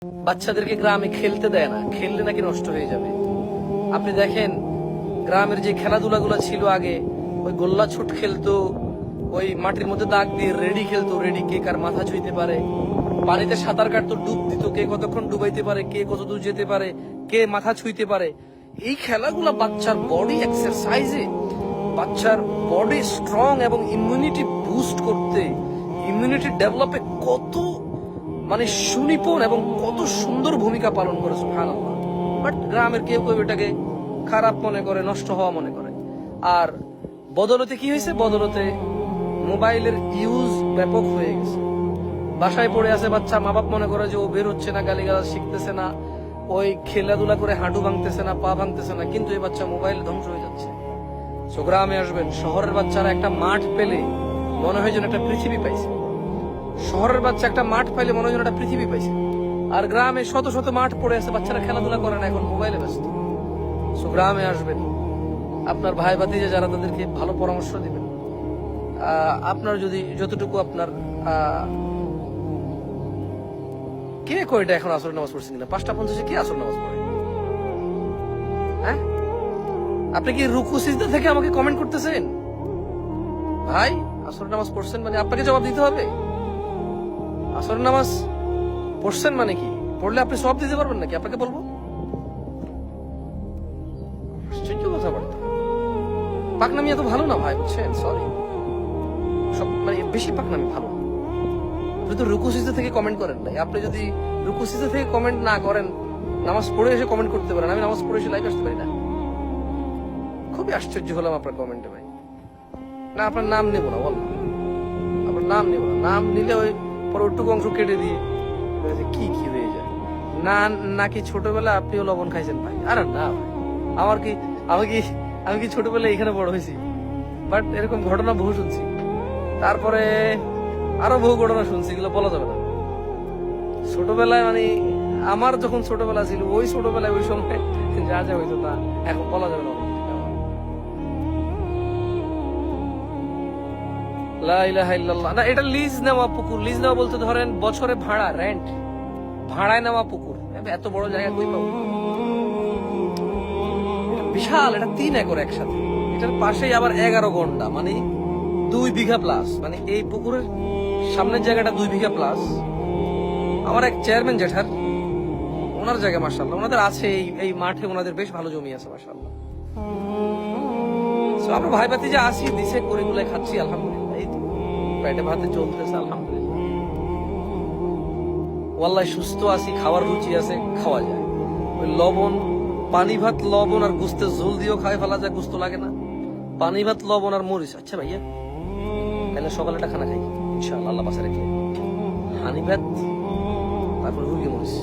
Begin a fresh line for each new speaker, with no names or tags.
বাচ্চাদেরকে গ্রামে খেলতে দেয় না, খেললে নাকি নষ্ট হয়ে যাবে। আপনি দেখেন গ্রামের যে খেলাধুলা গুলা ছিল আগে, ওই গোল্লা ছুট খেলতো, ওই মাটির মধ্যে দাগ দিয়ে রেডি খেলতো, রেডি কে কার মাথা ছুঁইতে পারে, পানিতে সাঁতার কাটতো, ডুব দিত, কে কতক্ষণ ডুবাইতে পারে, কে কত দূর যেতে পারে, কে মাথা ছুঁইতে পারে। এই খেলাগুলা বাচ্চার বডি এক্সারসাইজে, বাচ্চার বডি স্ট্রং এবং ইমিউনিটি বুস্ট করতে, ইমিউনিটি ডেভেলপে কত মানে সুনিপুণ এবং কত সুন্দর ভূমিকা পালন করে সুবহানাল্লাহ। বাট গ্রামের কেউ কেউ এটাকে খারাপ মনে করে, নষ্ট হওয়া মনে করে। আর বদলতে কি হয়েছে, বদলতে মোবাইলের ইউজ ব্যাপক হয়ে গেছে। বাসায় পড়ে আছে বাচ্চা, মা বাপ মনে করে যে ও বের হচ্ছে না, গালিগালাজ শিখতেছে না, ওই খেলাধুলা করে হাঁটু ভাঙতেছে না, পা ভাঙতেছে না, কিন্তু এই বাচ্চা মোবাইল ধ্বংস হয়ে যাচ্ছে। সো গ্রামে আসবেন, শহরের বাচ্চারা একটা মাঠ পেলে মনে হয় যেন একটা পৃথিবী পাইছে। শহরের বাচ্চা একটা মাঠ পাইলে মনে হয় যেন একটা পৃথিবী পাইছে। আর গ্রামে শত শত মাঠ পড়ে আছে, বাচ্চারা খেলাধুলা করে না, এখন মোবাইলে ব্যস্ত। সো গ্রামে আসবেন, আপনার ভাই ভাতিজা যারা, তাদেরকে ভালো পরামর্শ দিবেন। আপনার যদি যতটুকু আপনার কে কয়টা এখন আসর নামাজ পড়ছেন কিনা, 5:50 কে আসর নামাজ পড়ে? হ্যাঁ, আপনি কি রুকু সিজদা থেকে আমাকে কমেন্ট করতেছেন? ভাই আসর নামাজ পড়ছেন মানে আপনাকে জবাব দিতে হবে। আসর নামাজ পড়ছেন মানে কি, পড়লে আপনি সব দিতে পারবেন নাকি? আপনাকে বলবো আশ্চর্য কথাবার্তা। পাকনামি এত ভালো না ভাই, বুঝছেন? সরি, সব মানে বেশি পাকনামি ভালো। আপনি তো রুকু সিজদা থেকে কমেন্ট করেন নাই। আপনি যদি রুকু সিজদা থেকে কমেন্ট না করেন, নামাজ পড়ে এসে কমেন্ট করতে পারেন। আমি নামাজ পড়ে এসে লাইভ আসতে পারি না। খুবই আশ্চর্য হলাম আপনার কমেন্টে ভাই। না, আপনার নাম নেব না, বল, আপনার নাম নেব না। নাম নিলে ওই পরে ওটুকু অংশ কেটে দিয়ে কি কি হয়ে যায়। না নাকি ছোটবেলা আপনিও লবণ খাইছেন ভাই? আরে না ভাই, আমার কি, আমি কি ছোটবেলায় এখানে বড় হয়েছি? বাট এরকম ঘটনা বহু শুনছি, তারপরে আরো বহু ঘটনা শুনছি, এগুলো বলা যাবে না। ছোটবেলায় মানে আমার যখন ছোটবেলা ছিল, ওই ছোটবেলায় ওই সময় যা যা হইতো তা এখন বলা যাবে না। লা ইলাহা ইল্লাল্লাহ। না, এটা লিজ নেওয়া পুকুর। লিজ নেওয়া বলতে ধরেন বছরে ভাড়া, রেন্ট, ভাড়ায় নেওয়া পুকুর। এত বড় জায়গা কই পাবো? বিশাল, এটা 3 একর একসাথে। এটার পাশেই আবার 11 ঘন্টা, মানে 2 বিঘা প্লাস। মানে এই পুকুরের সামনের জায়গাটা 2 বিঘা প্লাস। আমার এক চেয়ারম্যান জেঠার, ওনার জায়গা মাশাআল্লাহ, ওনাদের আছে এই মাঠে, ওনাদের বেশ ভালো জমি আছে মাশাআল্লাহ। সো আমরা ভাই ভাতিজা আসি, দিছে করে গুলাই খাচ্ছি আলহামদুলিল্লাহ। এই তো পেটে ভাতে চলতেছে আলহামদুলিল্লাহ। ওয়াল্লাহি সুস্থ আছি, খাওয়ার রুচি আছে, খাওয়া যায়। ওই লবণ, পানি ভাত, লবণ আর গোস্তের ঝোল দিয়েও খাই ফেলা যায়, গোস্ত লাগে না। পানি ভাত, লবণ আর মরিচ। আচ্ছা ভাইয়া, তাহলে সকালে একটা খানা খাই ইনশাআল্লাহ, আল্লাহ পাশে রেখে। পানি ভাত, তারপর রুগী মরিচ।